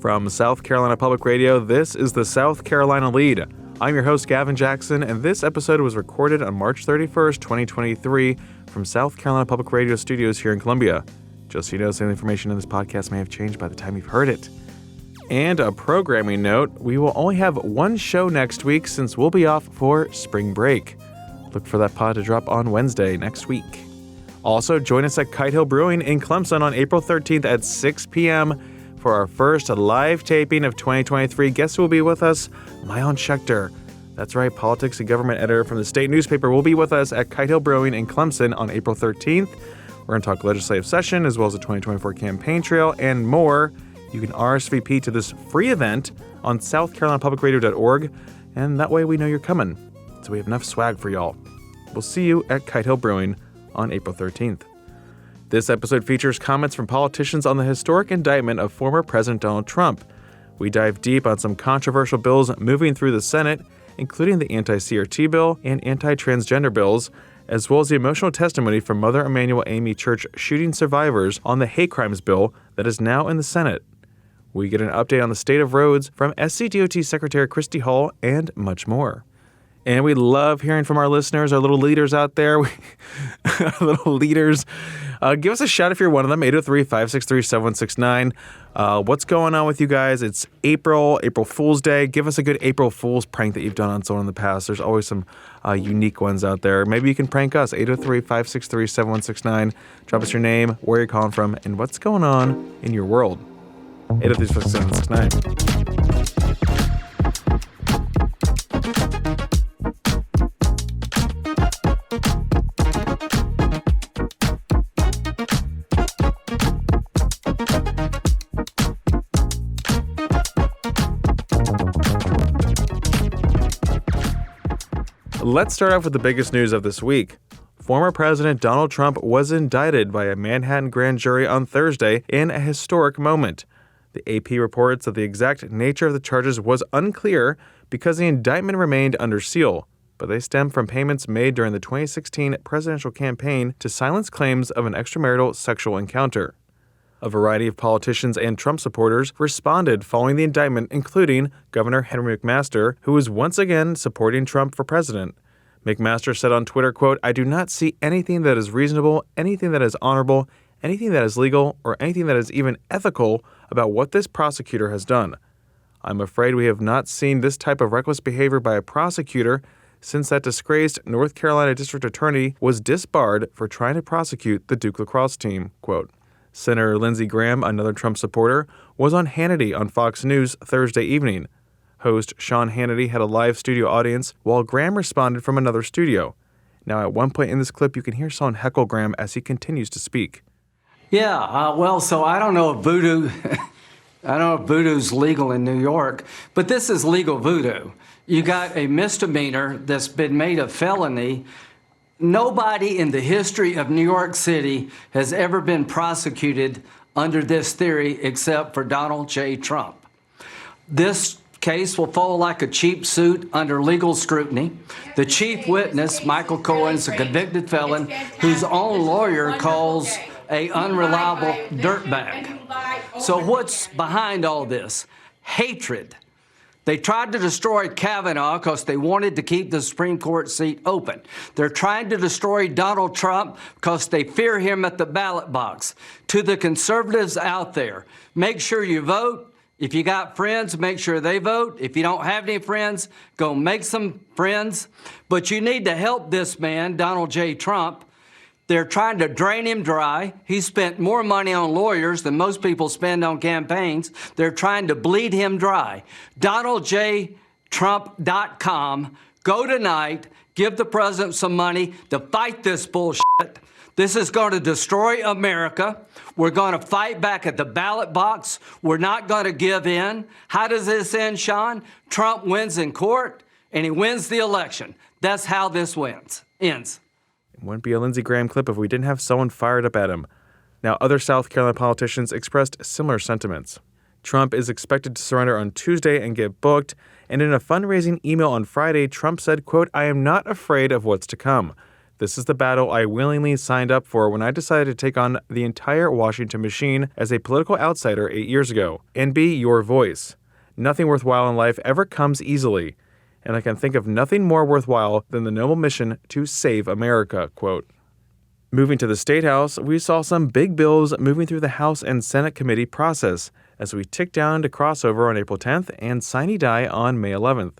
From South Carolina Public Radio, this is the South Carolina Lede. I'm your host, Gavin Jackson, and this episode was recorded on March 31st, 2023 from South Carolina Public Radio studios here in Columbia. Just so you know, some information in this podcast may have changed by the time you've heard it. And a programming note, we will only have one show next week since we'll be off for spring break. Look for that pod to drop on Wednesday next week. Also, join us at Kite Hill Brewing in Clemson on April 13th at 6 p.m. for our first live taping of 2023. Guess who will be with us? Mayon Schechter. That's right, politics and government editor from the state newspaper will be with us at Kite Hill Brewing in Clemson on April 13th. We're going to talk legislative session as well as the 2024 campaign trail and more. You can RSVP to this free event on southcarolinapublicradio.org, and that way we know you're coming. So we have enough swag for y'all. We'll see you at Kite Hill Brewing on April 13th. This episode features comments from politicians on the historic indictment of former President Donald Trump. We dive deep on some controversial bills moving through the Senate, including the anti-CRT bill and anti-transgender bills, as well as the emotional testimony from Mother Emanuel AME Church shooting survivors on the hate crimes bill that is now in the Senate. We get an update on the state of roads from SCDOT Secretary Christy Hall and much more. And we love hearing from our listeners, our little leaders out there. Our little leaders. Give us a shout if you're one of them, 803-563-7169. What's going on with you guys? It's April Fool's Day. Give us a good April Fool's prank that you've done on someone in the past. There's always some unique ones out there. Maybe you can prank us, 803-563-7169. Drop us your name, where you're calling from, and what's going on in your world. 803-563-7169. Let's start off with the biggest news of this week. Former President Donald Trump was indicted by a Manhattan grand jury on Thursday in a historic moment. The AP reports that the exact nature of the charges was unclear because the indictment remained under seal, but they stem from payments made during the 2016 presidential campaign to silence claims of an extramarital sexual encounter. A variety of politicians and Trump supporters responded following the indictment, including Governor Henry McMaster, who was once again supporting Trump for president. McMaster said on Twitter, quote, "I do not see anything that is reasonable, anything that is honorable, anything that is legal, or anything that is even ethical about what this prosecutor has done. I'm afraid we have not seen this type of reckless behavior by a prosecutor since that disgraced North Carolina district attorney was disbarred for trying to prosecute the Duke lacrosse team," quote. Senator Lindsey Graham, another Trump supporter, was on Hannity on Fox News Thursday evening. Host Sean Hannity had a live studio audience while Graham responded from another studio. Now, at one point in this clip, you can hear someone heckle Graham as he continues to speak. So I don't know if voodoo's legal in New York, but this is legal voodoo. You got a misdemeanor that's been made a felony. Nobody in the history of New York City has ever been prosecuted under this theory except for Donald J. Trump. This case will fall like a cheap suit under legal scrutiny. The chief witness, Michael Cohen, is a convicted felon whose own lawyer calls an unreliable dirtbag. So what's behind all this? Hatred. They tried to destroy Kavanaugh because they wanted to keep the Supreme Court seat open. They're trying to destroy Donald Trump because they fear him at the ballot box. To the conservatives out there, make sure you vote. If you got friends, make sure they vote. If you don't have any friends, go make some friends. But you need to help this man, Donald J. Trump. They're trying to drain him dry. He spent more money on lawyers than most people spend on campaigns. They're trying to bleed him dry. DonaldJTrump.com. Go tonight. Give the president some money to fight this bullshit. This is going to destroy America. We're going to fight back at the ballot box. We're not going to give in. How does this end, Sean? Trump wins in court, and he wins the election. That's how this ends. It wouldn't be a Lindsey Graham clip if we didn't have someone fired up at him. Now, other South Carolina politicians expressed similar sentiments. Trump is expected to surrender on Tuesday and get booked, and in a fundraising email on Friday, Trump said, quote, "I am not afraid of what's to come. This is the battle I willingly signed up for when I decided to take on the entire Washington machine as a political outsider 8 years ago and be your voice. Nothing worthwhile in life ever comes easily, and I can think of nothing more worthwhile than the noble mission to save America, quote. Moving to the State House, we saw some big bills moving through the House and Senate committee process as we ticked down to crossover on April 10th and sine die on May 11th.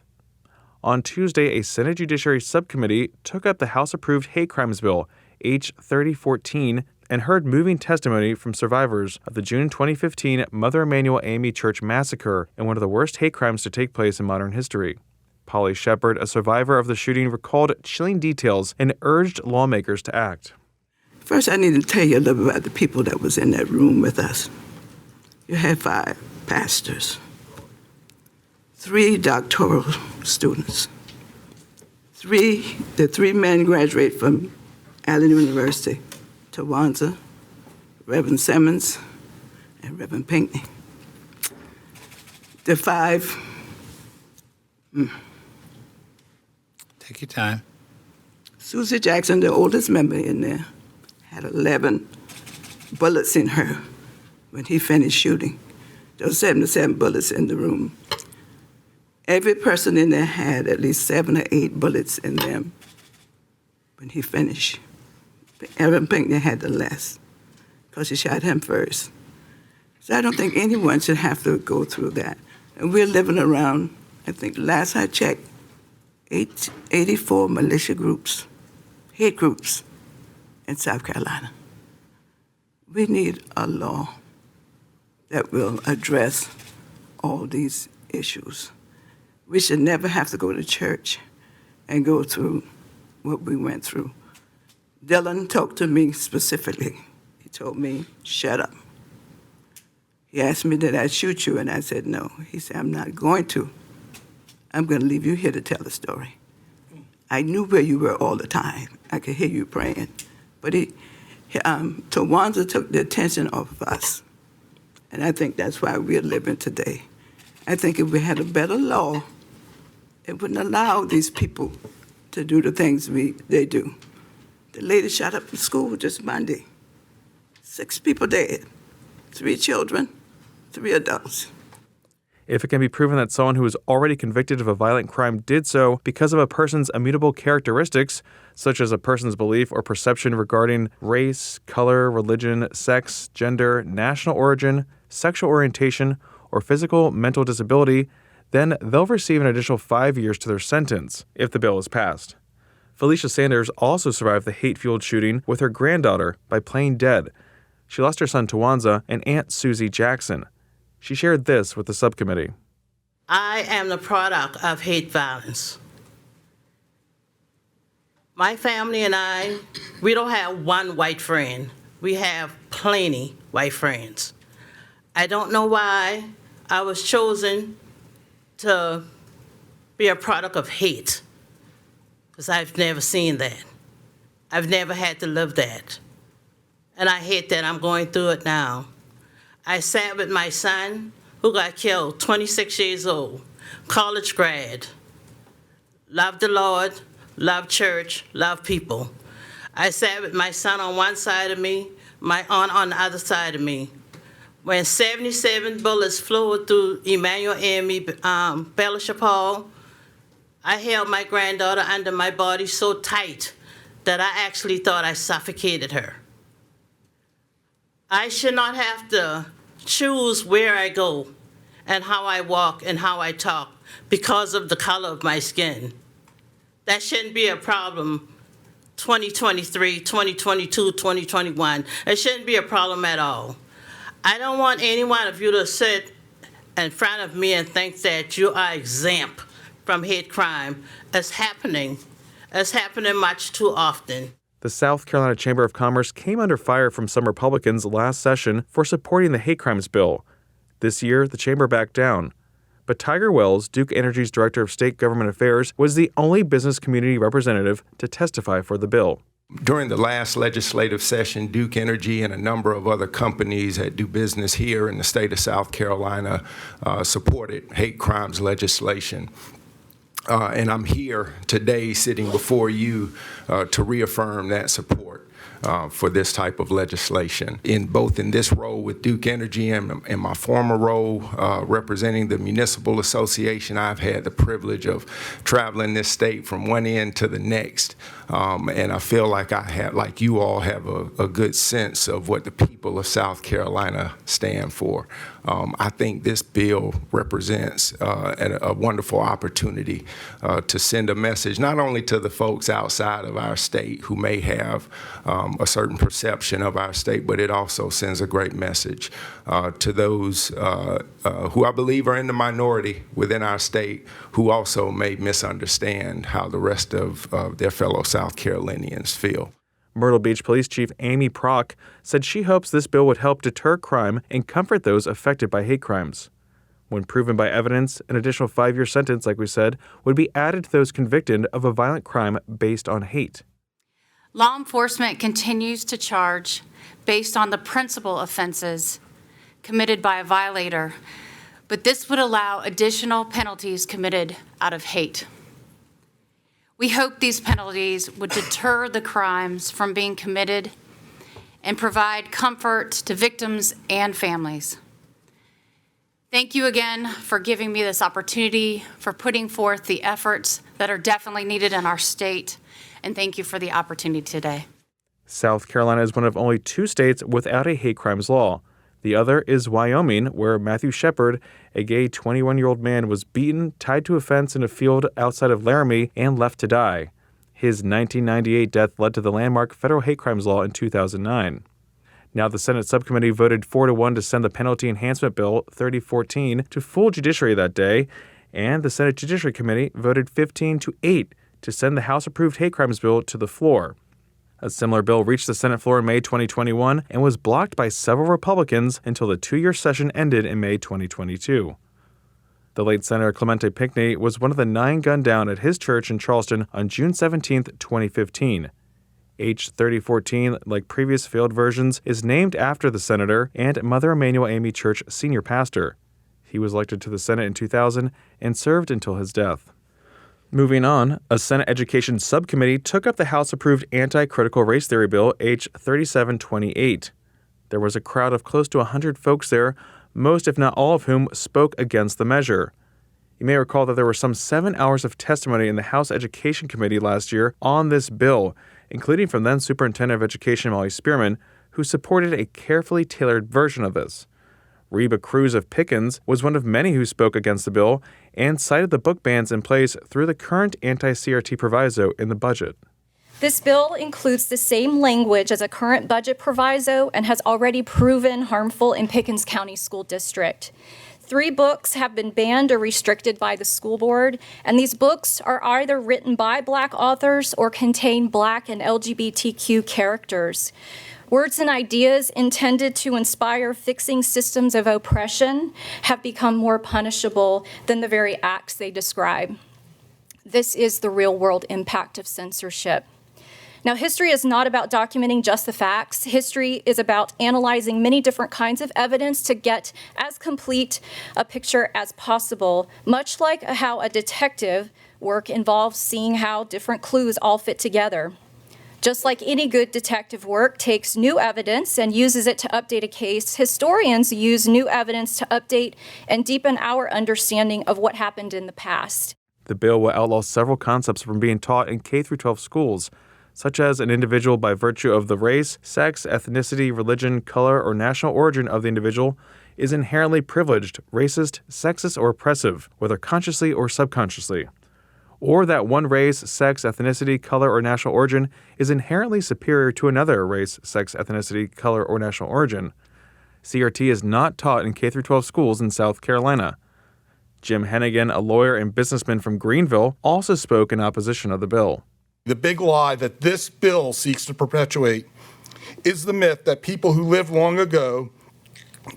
On Tuesday, a Senate Judiciary Subcommittee took up the House-approved hate crimes bill, H. 3014, and heard moving testimony from survivors of the June 2015 Mother Emanuel AME Church massacre and one of the worst hate crimes to take place in modern history. Polly Shepard, a survivor of the shooting, recalled chilling details and urged lawmakers to act. First, I need to tell you a little bit about the people that was in that room with us. You had 5 pastors, 3 doctoral students, the 3 men graduated from Allen University, Tawanza, Reverend Simmons, and Reverend Pinckney. The 5... Take your time. Susie Jackson, the oldest member in there, had 11 bullets in her when he finished shooting. There were 77 bullets in the room. Every person in there had at least 7 or 8 bullets in them when he finished. Reverend Pinckney had the less because he shot him first. So I don't think anyone should have to go through that. And we're living around, I think last I checked, 84 militia groups, hate groups in South Carolina. We need a law that will address all these issues. We should never have to go to church and go through what we went through. Dylan talked to me specifically. He told me, shut up. He asked me, did I shoot you? And I said, no. He said, I'm not going to. I'm going to leave you here to tell the story. I knew where you were all the time. I could hear you praying. But Tawanza took the attention off of us. And I think that's why we're living today. I think if we had a better law, it wouldn't allow these people to do the things they do. The lady shot up the school just Monday. 6 people dead, 3 children, 3 adults. If it can be proven that someone who is already convicted of a violent crime did so because of a person's immutable characteristics, such as a person's belief or perception regarding race, color, religion, sex, gender, national origin, sexual orientation, or physical mental disability, then they'll receive an additional 5 years to their sentence if the bill is passed. Felicia Sanders also survived the hate-fueled shooting with her granddaughter by playing dead. She lost her son Tawanza and Aunt Susie Jackson. She shared this with the subcommittee. I am the product of hate violence. My family and I, we don't have one white friend. We have plenty white friends. I don't know why I was chosen to be a product of hate, because I've never seen that. I've never had to live that. And I hate that I'm going through it now. I sat with my son, who got killed, 26 years old, college grad. Loved the Lord, loved church, loved people. I sat with my son on one side of me, my aunt on the other side of me. When 77 bullets flew through Emanuel AME Fellowship Hall, I held my granddaughter under my body so tight that I actually thought I suffocated her. I should not have to choose where I go and how I walk and how I talk because of the color of my skin. That shouldn't be a problem 2023, 2022, 2021. It shouldn't be a problem at all. I don't want any one of you to sit in front of me and think that you are exempt from hate crime. It's happening. It's happening much too often. The South Carolina Chamber of Commerce came under fire from some Republicans last session for supporting the hate crimes bill. This year, the chamber backed down. But Tiger Wells, Duke Energy's Director of State Government Affairs, was the only business community representative to testify for the bill. During the last legislative session, Duke Energy and a number of other companies that do business here in the state of South Carolina supported hate crimes legislation. And I'm here today sitting before you to reaffirm that support for this type of legislation. Both in this role with Duke Energy and in my former role representing the Municipal Association, I've had the privilege of traveling this state from one end to the next. And I feel like you all have a good sense of what the people of South Carolina stand for. I think this bill represents a wonderful opportunity to send a message not only to the folks outside of our state who may have a certain perception of our state, but it also sends a great message to those who I believe are in the minority within our state who also may misunderstand how the rest of their fellow South Carolinians feel. Myrtle Beach Police Chief Amy Prock said she hopes this bill would help deter crime and comfort those affected by hate crimes. When proven by evidence, an additional 5-year sentence, like we said, would be added to those convicted of a violent crime based on hate. Law enforcement continues to charge based on the principal offenses committed by a violator, but this would allow additional penalties committed out of hate. We hope these penalties would deter the crimes from being committed and provide comfort to victims and families. Thank you again for giving me this opportunity, for putting forth the efforts that are definitely needed in our state, and thank you for the opportunity today. South Carolina is one of only 2 states without a hate crimes law. The other is Wyoming, where Matthew Shepard, a gay 21-year-old man, was beaten, tied to a fence in a field outside of Laramie, and left to die. His 1998 death led to the landmark federal hate crimes law in 2009. Now the Senate subcommittee voted 4-1 to send the Penalty Enhancement Bill 3014 to full judiciary that day, and the Senate Judiciary Committee voted 15-8 to send the House-approved hate crimes bill to the floor. A similar bill reached the Senate floor in May 2021 and was blocked by several Republicans until the 2-year session ended in May 2022. The late Senator Clemente Pinckney was one of the 9 gunned down at his church in Charleston on June 17, 2015. H. 3014, like previous failed versions, is named after the senator and Mother Emanuel AME Church senior pastor. He was elected to the Senate in 2000 and served until his death. Moving on, a Senate Education Subcommittee took up the House-approved anti-critical race theory bill, H. 3728. There was a crowd of close to 100 folks there, most if not all of whom spoke against the measure. You may recall that there were some 7 hours of testimony in the House Education Committee last year on this bill, including from then Superintendent of Education Molly Spearman, who supported a carefully tailored version of this. Reba Cruz of Pickens was one of many who spoke against the bill and cited the book bans in place through the current anti-CRT proviso in the budget. This bill includes the same language as a current budget proviso and has already proven harmful in Pickens County School District. 3 books have been banned or restricted by the school board, and these books are either written by Black authors or contain Black and LGBTQ characters. Words and ideas intended to inspire fixing systems of oppression have become more punishable than the very acts they describe. This is the real-world impact of censorship. Now, history is not about documenting just the facts. History is about analyzing many different kinds of evidence to get as complete a picture as possible, much like how a detective work involves seeing how different clues all fit together. Just like any good detective work takes new evidence and uses it to update a case, historians use new evidence to update and deepen our understanding of what happened in the past. The bill will outlaw several concepts from being taught in K-12 schools, such as an individual by virtue of the race, sex, ethnicity, religion, color, or national origin of the individual is inherently privileged, racist, sexist, or oppressive, whether consciously or subconsciously. Or that one race, sex, ethnicity, color, or national origin is inherently superior to another race, sex, ethnicity, color, or national origin. CRT is not taught in K-12 schools in South Carolina. Jim Hennigan, a lawyer and businessman from Greenville, also spoke in opposition of the bill. The big lie that this bill seeks to perpetuate is the myth that people who lived long ago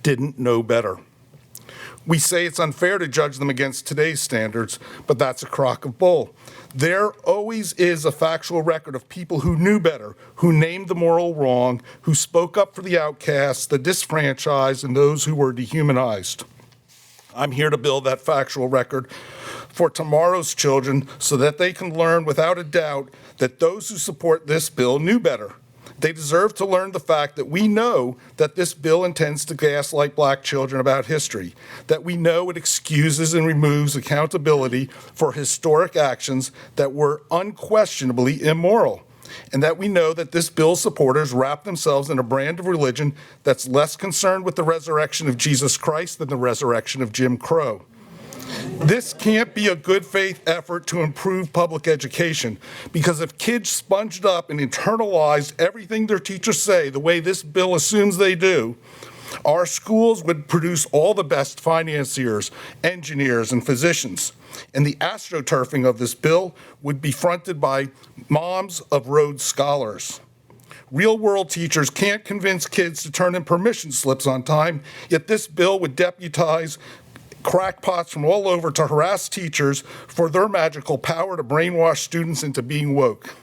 didn't know better. We say it's unfair to judge them against today's standards, but that's a crock of bull. There always is a factual record of people who knew better, who named the moral wrong, who spoke up for the outcasts, the disfranchised, and those who were dehumanized. I'm here to build that factual record for tomorrow's children so that they can learn without a doubt that those who support this bill knew better. They deserve to learn the fact that we know that this bill intends to gaslight black children about history, that we know it excuses and removes accountability for historic actions that were unquestionably immoral, and that we know that this bill's supporters wrap themselves in a brand of religion that's less concerned with the resurrection of Jesus Christ than the resurrection of Jim Crow. This can't be a good faith effort to improve public education, because if kids sponged up and internalized everything their teachers say the way this bill assumes they do, our schools would produce all the best financiers, engineers, and physicians. And the astroturfing of this bill would be fronted by moms of Rhodes Scholars. Real-world teachers can't convince kids to turn in permission slips on time, yet this bill would deputize crackpots from all over to harass teachers for their magical power to brainwash students into being woke.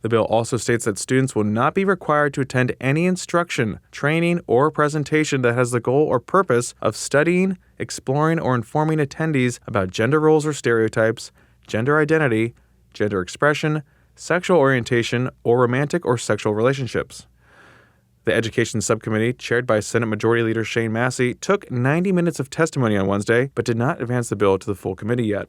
The bill also states that students will not be required to attend any instruction, training, or presentation that has the goal or purpose of studying, exploring, or informing attendees about gender roles or stereotypes, gender identity, gender expression, sexual orientation, or romantic or sexual relationships. The Education Subcommittee, chaired by Senate Majority Leader Shane Massey, took 90 minutes of testimony on Wednesday, but did not advance the bill to the full committee yet.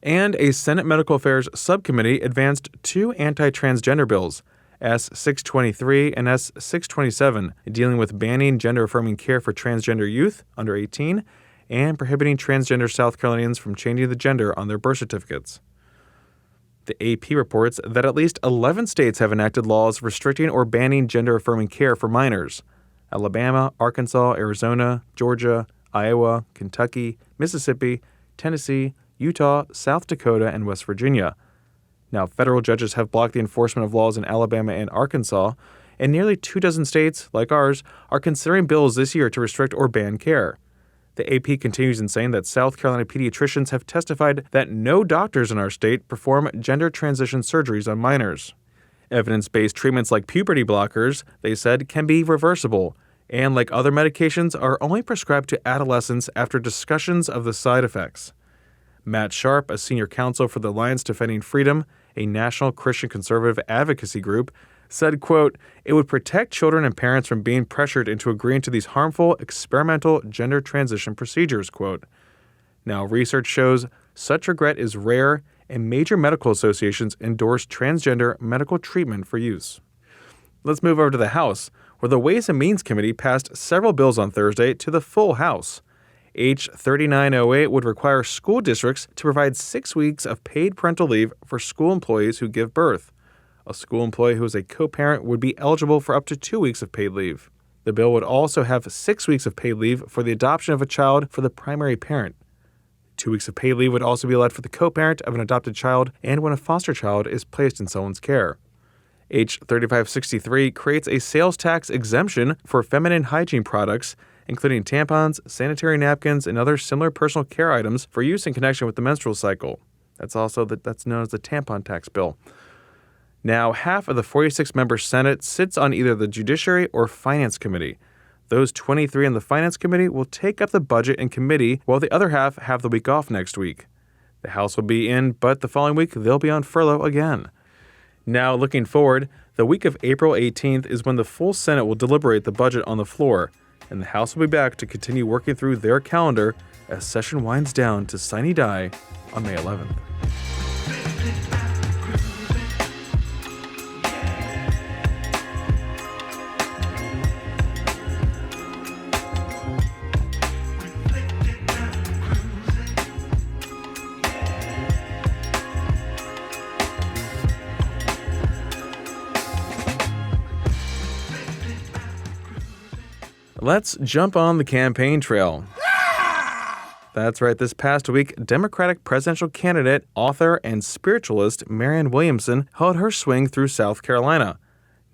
And a Senate Medical Affairs Subcommittee advanced two anti-transgender bills, S-623 and S-627, dealing with banning gender-affirming care for transgender youth under 18 and prohibiting transgender South Carolinians from changing the gender on their birth certificates. The AP reports that at least 11 states have enacted laws restricting or banning gender-affirming care for minors: Alabama, Arkansas, Arizona, Georgia, Iowa, Kentucky, Mississippi, Tennessee, Utah, South Dakota, and West Virginia. Now, federal judges have blocked the enforcement of laws in Alabama and Arkansas, and nearly 24 states, like ours, are considering bills this year to restrict or ban care. The AP continues in saying that South Carolina pediatricians have testified that no doctors in our state perform gender transition surgeries on minors. Evidence-based treatments like puberty blockers, they said, can be reversible, and like other medications, are only prescribed to adolescents after discussions of the side effects. Matt Sharp, a senior counsel for the Alliance Defending Freedom, a national Christian conservative advocacy group, said, quote, "It would protect children and parents from being pressured into agreeing to these harmful experimental gender transition procedures," quote. Now, research shows such regret is rare, and major medical associations endorse transgender medical treatment for use. Let's move over to the House, where the Ways and Means Committee passed several bills on Thursday to the full House. H. 3908 would require school districts to provide 6 weeks of paid parental leave for school employees who give birth. A school employee who is a co-parent would be eligible for up to 2 weeks of paid leave. The bill would also have 6 weeks of paid leave for the adoption of a child for the primary parent. 2 weeks of paid leave would also be allowed for the co-parent of an adopted child and when a foster child is placed in someone's care. H. 3563 creates a sales tax exemption for feminine hygiene products, including tampons, sanitary napkins, and other similar personal care items for use in connection with the menstrual cycle. That's known as the tampon tax bill. Now, half of the 46-member Senate sits on either the Judiciary or Finance Committee. Those 23 on the Finance Committee will take up the budget in committee, while the other half have the week off next week. The House will be in, but the following week they'll be on furlough again. Now, looking forward, the week of April 18th is when the full Senate will deliberate the budget on the floor, and the House will be back to continue working through their calendar as session winds down to sine die on May 11th. Let's jump on the campaign trail. That's right, this past week, Democratic presidential candidate, author, and spiritualist Marianne Williamson held her swing through South Carolina.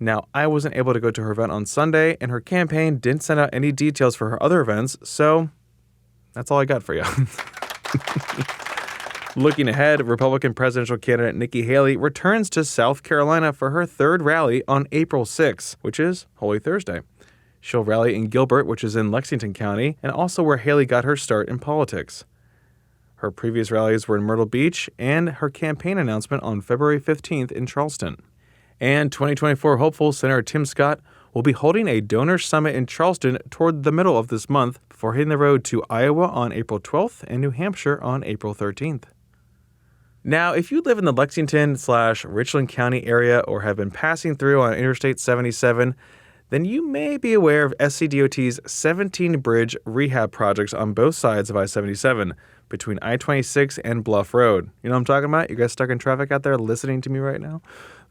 Now, I wasn't able to go to her event on Sunday, and her campaign didn't send out any details for her other events, so that's all I got for you. Looking ahead, Republican presidential candidate Nikki Haley returns to South Carolina for her third rally on April 6th, which is Holy Thursday. She'll rally in Gilbert, which is in Lexington County, and also where Haley got her start in politics. Her previous rallies were in Myrtle Beach and her campaign announcement on February 15th in Charleston. And 2024 hopeful Senator Tim Scott will be holding a donor summit in Charleston toward the middle of this month before hitting the road to Iowa on April 12th and New Hampshire on April 13th. Now, if you live in the Lexington/Richland County area or have been passing through on Interstate 77, then you may be aware of SCDOT's 17 bridge rehab projects on both sides of I-77 between I-26 and Bluff Road. You know what I'm talking about? You guys stuck in traffic out there listening to me right now?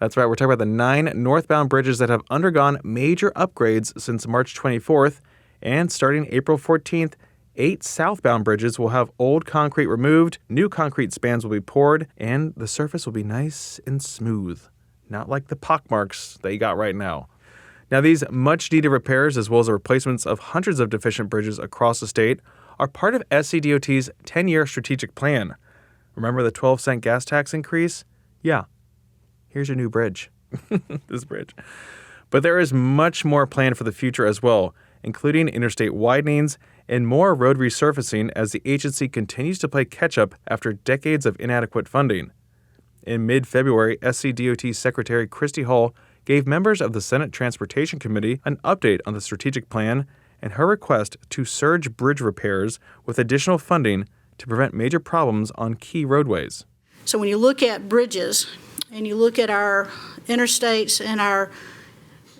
That's right, we're talking about the 9 northbound bridges that have undergone major upgrades since March 24th, and starting April 14th, 8 southbound bridges will have old concrete removed, new concrete spans will be poured, and the surface will be nice and smooth, not like the pockmarks that you got right now. Now, these much-needed repairs, as well as the replacements of hundreds of deficient bridges across the state, are part of SCDOT's 10-year strategic plan. Remember the 12-cent gas tax increase? Yeah. Here's your new bridge. This bridge. But there is much more planned for the future as well, including interstate widenings and more road resurfacing as the agency continues to play catch-up after decades of inadequate funding. In mid-February, SCDOT Secretary Christy Hull gave members of the Senate Transportation Committee an update on the strategic plan and her request to surge bridge repairs with additional funding to prevent major problems on key roadways. So when you look at bridges and you look at our interstates and our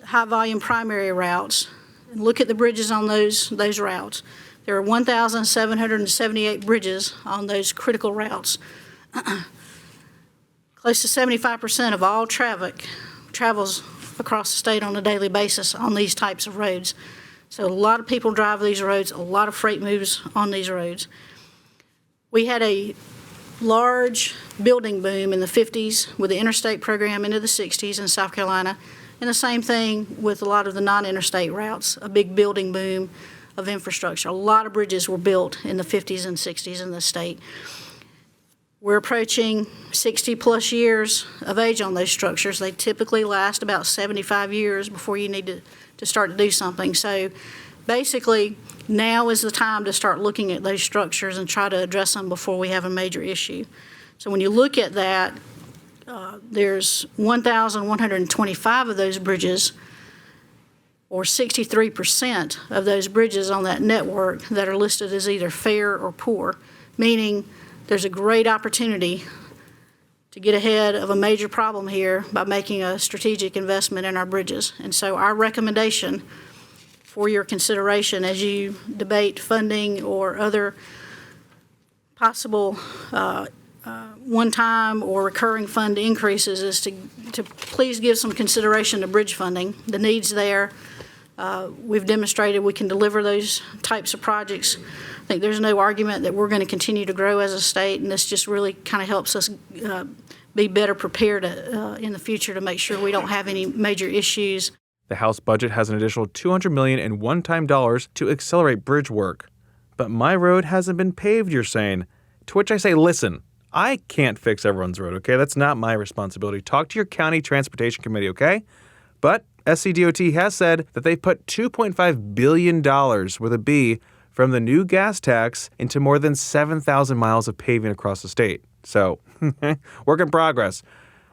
high-volume primary routes, and look at the bridges on those routes, there are 1,778 bridges on those critical routes. Close to 75% of all traffic travels across the state on a daily basis on these types of roads. So a lot of people drive these roads, a lot of freight moves on these roads. We had a large building boom in the 50s with the interstate program into the 60s in South Carolina, and the same thing with a lot of the non-interstate routes, a big building boom of infrastructure. A lot of bridges were built in the 50s and 60s in the state. We're approaching 60-plus years of age on those structures. They typically last about 75 years before you need to start to do something. So basically, now is the time to start looking at those structures and try to address them before we have a major issue. So when you look at that, there's 1,125 of those bridges, or 63% of those bridges on that network that are listed as either fair or poor, meaning there's a great opportunity to get ahead of a major problem here by making a strategic investment in our bridges. And so our recommendation for your consideration as you debate funding or other possible one-time or recurring fund increases is to please give some consideration to bridge funding. The needs there, we've demonstrated we can deliver those types of projects. I think there's no argument that we're going to continue to grow as a state, and this just really kind of helps us be better prepared in the future to make sure we don't have any major issues. The House budget has an additional $200 million in one-time dollars to accelerate bridge work. But my road hasn't been paved, you're saying. To which I say, listen, I can't fix everyone's road, okay? That's not my responsibility. Talk to your county transportation committee, okay? But SCDOT has said that they put $2.5 billion with a B from the new gas tax into more than 7,000 miles of paving across the state. So, work in progress.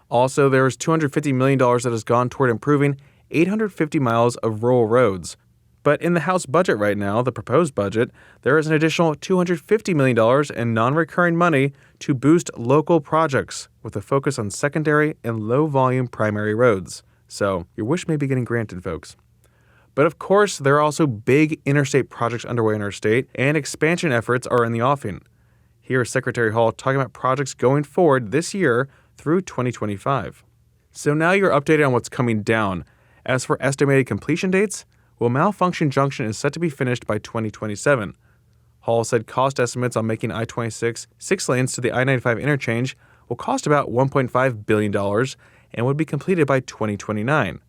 Also, there is $250 million that has gone toward improving 850 miles of rural roads. But in the House budget right now, the proposed budget, there is an additional $250 million in non-recurring money to boost local projects with a focus on secondary and low-volume primary roads. So your wish may be getting granted, folks. But of course, there are also big interstate projects underway in our state, and expansion efforts are in the offing. Here is Secretary Hall talking about projects going forward this year through 2025. So now you're updated on what's coming down. As for estimated completion dates, well, Malfunction Junction is set to be finished by 2027. Hall said cost estimates on making I-26 6 lanes to the I-95 interchange will cost about $1.5 billion and would be completed by 2029.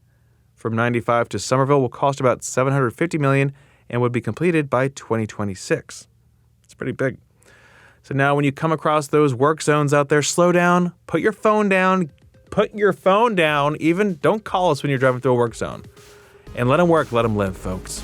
From 95 to Somerville will cost about $750 million and would be completed by 2026. It's pretty big. So now when you come across those work zones out there, slow down, put your phone down, even don't call us when you're driving through a work zone. And let them work, let them live, folks.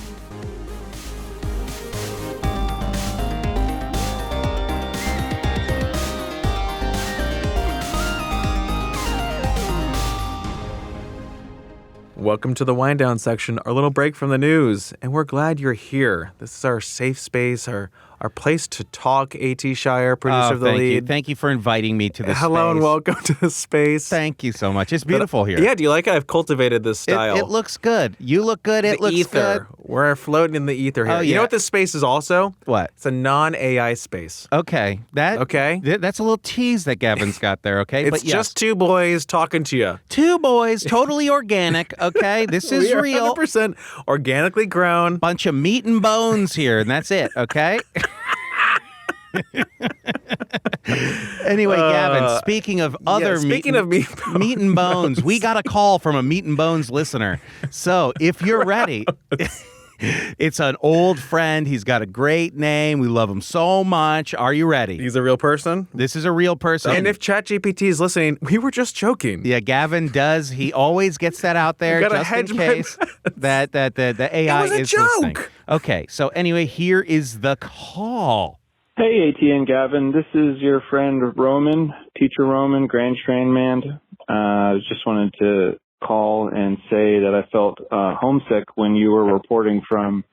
Welcome to the wind down section, our little break from the news. And we're glad you're here. This is our safe space, our place to talk. A.T. Shire, producer of the Lead. Thank you for inviting me to this Hello space. and welcome to the space. Thank you so much. It's beautiful here. Yeah, do you like it? I've cultivated this style. It looks good. You look good. It looks ether. good. We're floating in the ether here. Oh, You yeah. know what this space is also? What? It's a non-AI space. Okay. That's a little tease that Gavin's got there, okay? It's just two boys talking to you. Two boys, totally organic, okay? This is We are real. 100% organically grown. Bunch of meat and bones here, and that's it, okay? Anyway, Gavin, speaking of other meat and bones. meat and bones, we got a call from a meat and bones listener. So if you're ready, it's an old friend. He's got a great name. We love him so much. Are you ready? He's a real person? This is a real person. And if ChatGPT is listening, we were just joking. Yeah, Gavin does. He always gets that out there gotta just hedge in my case that the AI was a is joke. listening. Okay, so anyway, here is the call. Hey, AT and Gavin. This is your friend Roman, Teacher Roman, Grand Strandman. Just wanted to call and say that I felt homesick when you were reporting from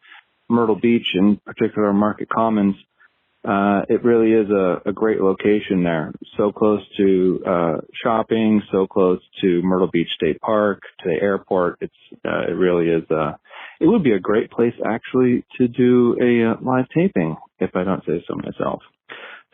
Myrtle Beach, in particular Market Commons. It really is a great location there. So close to shopping, so close to Myrtle Beach State Park, to the airport. It really is. It would be a great place actually to do a live taping, if I don't say so myself.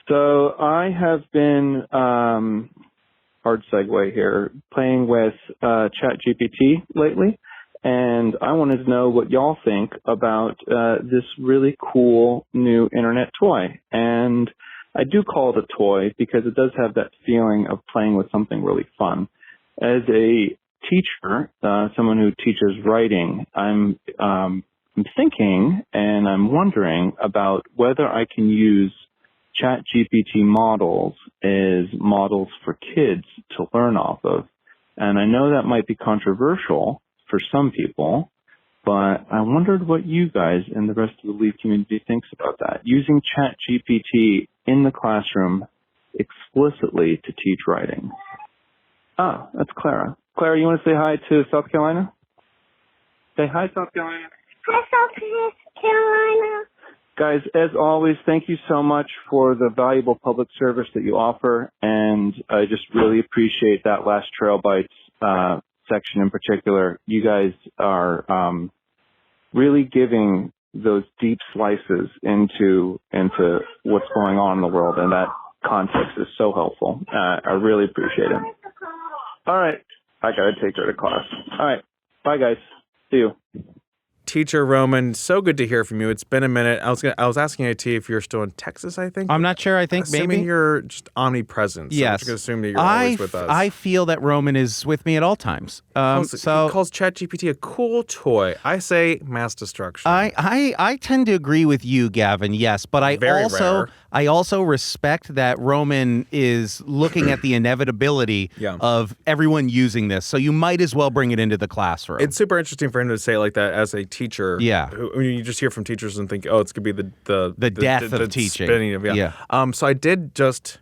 So I have been hard segue here, playing with ChatGPT lately, and I wanted to know what y'all think about this really cool new internet toy. And I do call it a toy because it does have that feeling of playing with something really fun. As a teacher, someone who teaches writing, I'm thinking and I'm wondering about whether I can use ChatGPT models as models for kids to learn off of. And I know that might be controversial for some people, but I wondered what you guys and the rest of the Lead community thinks about that. Using ChatGPT in the classroom explicitly to teach writing. Ah, that's Clara. Clara, you want to say hi to South Carolina? Say hi, South Carolina. Hi, South Carolina. Guys, as always, thank you so much for the valuable public service that you offer, and I just really appreciate that last Trail Bites section in particular. You guys are really giving those deep slices into what's going on in the world, and that context is so helpful. I really appreciate it. All right. I got to take her to class. All right. Bye, guys. See you. Teacher Roman, so good to hear from you. It's been a minute. I was asking IT if you're still in Texas, I think. I'm not sure. I think Assuming maybe you're just omnipresent. So yes. I'm just going to assume that you're always with us. I feel that Roman is with me at all times. He calls ChatGPT a cool toy. I say mass destruction. I tend to agree with you, Gavin. Yes, but I also respect that Roman is looking at the inevitability of everyone using this. So you might as well bring it into the classroom. It's super interesting for him to say it like that as a teacher. Yeah. You just hear from teachers and think, oh, it's going to be the death of teaching. Spinning of, so I did just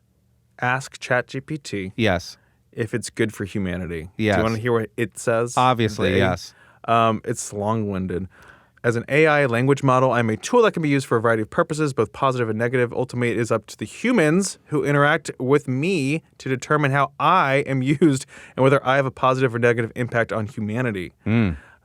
ask ChatGPT. Yes. If it's good for humanity. Yes. Do you want to hear what it says? Obviously, yes. It's long-winded. As an AI language model, I'm a tool that can be used for a variety of purposes, both positive and negative. Ultimately, it is up to the humans who interact with me to determine how I am used and whether I have a positive or negative impact on humanity.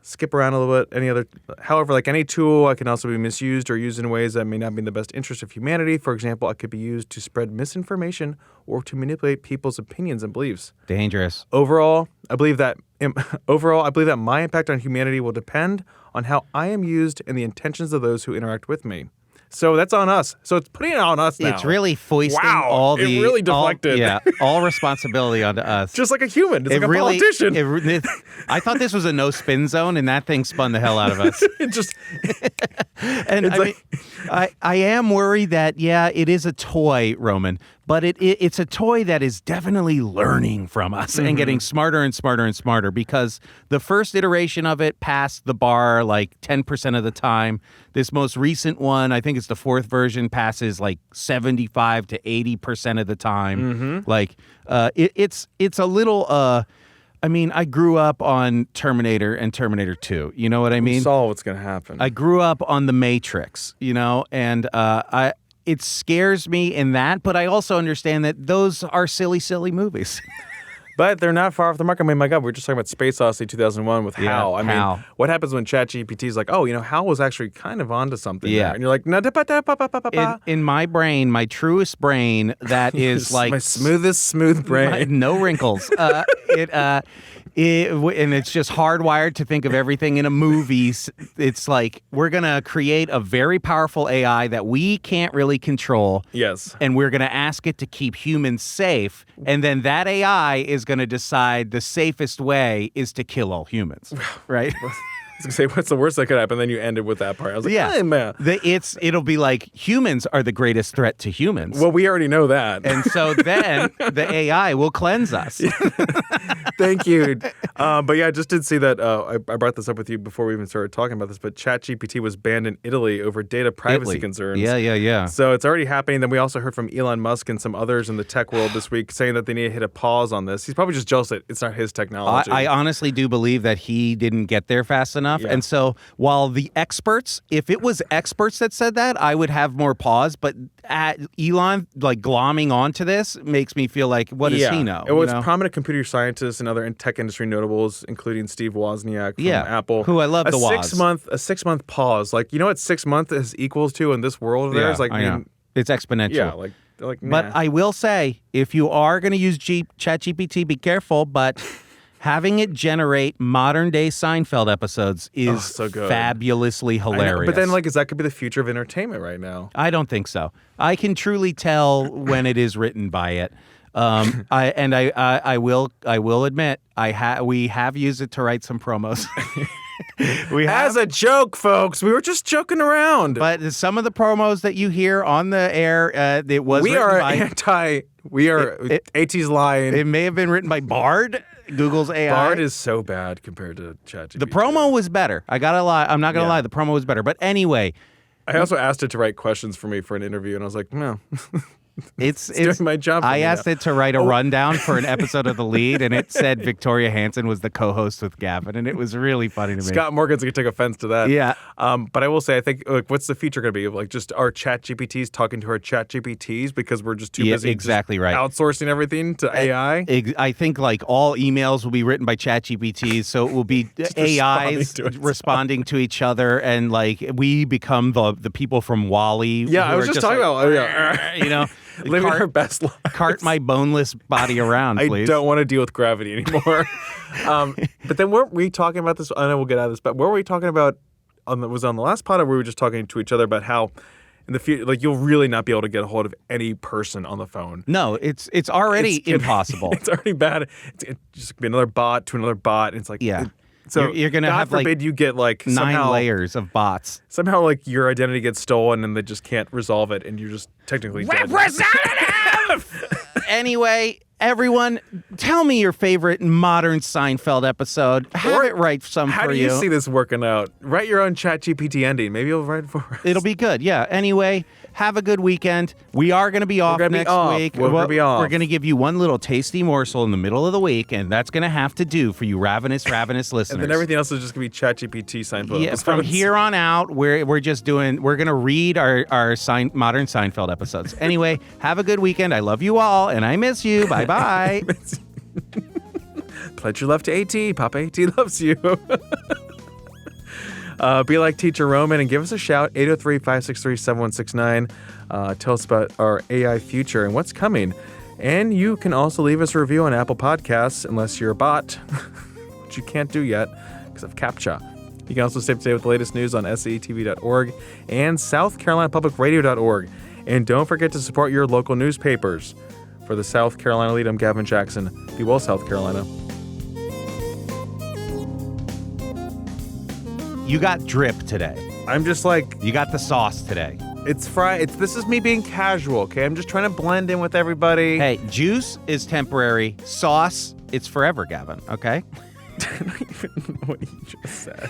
Skip around a little bit. However, like any tool, I can also be misused or used in ways that may not be in the best interest of humanity. For example, I could be used to spread misinformation or to manipulate people's opinions and beliefs. Dangerous. Overall, I believe that my impact on humanity will depend on how I am used and the intentions of those who interact with me. So that's on us. So it's putting it on us now. It's really foisting it really deflected. All responsibility onto us. Just like a human. It's like a politician. I thought this was a no-spin zone, and that thing spun the hell out of us. I am worried that, it is a toy, Roman, but it's a toy that is definitely learning from us and getting smarter and smarter and smarter, because the first iteration of it passed the bar like 10% of the time. This most recent one, I think it's the fourth version, passes like 75 to 80% of the time. Like it's a little I mean, I grew up on Terminator and Terminator 2. You know what I mean? We saw what's going to happen. I grew up on The Matrix, and it scares me in that, but I also understand that those are silly, silly movies. But they're not far off the mark. I mean, my God, we were just talking about Space Odyssey 2001 with Hal. I Hal. mean, what happens when ChatGPT is like, oh, Hal was actually kind of onto something there. And you're like, in my brain, my truest brain, that is like... my smoothest smooth brain. No wrinkles. And it's just hardwired to think of everything in a movie. It's like, we're going to create a very powerful AI that we can't really control. Yes. And we're going to ask it to keep humans safe. And then that AI is going to decide the safest way is to kill all humans. Right? I was going to say, what's the worst that could happen? Then you ended with that part. I was like, yeah. Hey, man. It'll be like, humans are the greatest threat to humans. Well, we already know that. And so then the AI will cleanse us. Thank you. But yeah, I just did see that. I brought this up with you before we even started talking about this, but ChatGPT was banned in Italy over data privacy concerns. Yeah. So it's already happening. Then we also heard from Elon Musk and some others in the tech world this week saying that they need to hit a pause on this. He's probably just jealous that it's not his technology. I honestly do believe that he didn't get there fast enough. Yeah. And so while the experts, if it was experts that said that, I would have more pause. But Elon glomming onto this makes me feel like, what does he know? It was prominent computer scientists and other tech industry notables, including Steve Wozniak from Apple. Who I love the Woz. A 6 month pause. Like, you know what 6 months is equals to in this world of theirs? Like, I know. It's exponential. Yeah, nah. But I will say, if you are going to use ChatGPT, be careful, but having it generate modern-day Seinfeld episodes is so good. Fabulously hilarious. But then, that could be the future of entertainment right now. I don't think so. I can truly tell when it is written by it. I will admit we have used it to write some promos. As a joke, folks. We were just joking around. But some of the promos that you hear on the air, it was We are AT's lying. It may have been written by Bard, Google's AI. Bard is so bad compared to ChatGPT. The promo was better. I gotta lie. I'm not gonna lie. The promo was better. But anyway, I also asked it to write questions for me for an interview, and I was like, no. It's doing my job. I asked it to write a rundown for an episode of The Lead, and it said Victoria Hansen was the co-host with Gavin, and it was really funny to me. Scott Morgan's gonna take offense to that. Yeah. But I will say, I think, what's the future gonna be? Just our ChatGPTs talking to our ChatGPTs because we're just too busy. Exactly right. Outsourcing everything to AI. I think all emails will be written by ChatGPTs, so it will be AIs responding to each other, and we become the people from WALL-E. Yeah, I was just talking about. Living our best lives. Cart my boneless body around, please. I don't want to deal with gravity anymore. But then weren't we talking about this? I know we'll get out of this, but what were we talking about? Was on the last pod, or we were just talking to each other about how in the future, you'll really not be able to get a hold of any person on the phone. No, it's already impossible. It's already bad. It's just be another bot to another bot. And it's so you're gonna God have forbid you get 9 layers of bots. Somehow your identity gets stolen and they just can't resolve it, and you're just technically dead. Anyway, everyone, tell me your favorite modern Seinfeld episode. Have it write some for you. How do you see this working out? Write your own ChatGPT ending. Maybe you'll write it for us. It'll be good. Yeah. Anyway, have a good weekend. We are going to be off next week. We're going to be off. We're going to give you one little tasty morsel in the middle of the week, and that's going to have to do for you ravenous listeners. And then everything else is just going to be ChatGPT Seinfeld. Yeah, from here on out, we're going to read our modern Seinfeld episodes. Anyway, have a good weekend. I love you all, and I miss you. Bye-bye. Pledge your love to AT. Papa AT loves you. Be like Teacher Roman and give us a shout, 803-563-7169. Tell us about our AI future and what's coming. And you can also leave us a review on Apple Podcasts, unless you're a bot, which you can't do yet because of CAPTCHA. You can also stay up to date with the latest news on SAETV.org and SouthCarolinaPublicRadio.org. And don't forget to support your local newspapers. For the South Carolina Lede, I'm Gavin Jackson. Be well, South Carolina. You got drip today. I'm just you got the sauce today. It's this is me being casual, okay? I'm just trying to blend in with everybody. Hey, juice is temporary. Sauce, it's forever, Gavin, okay? I don't even know what you just said.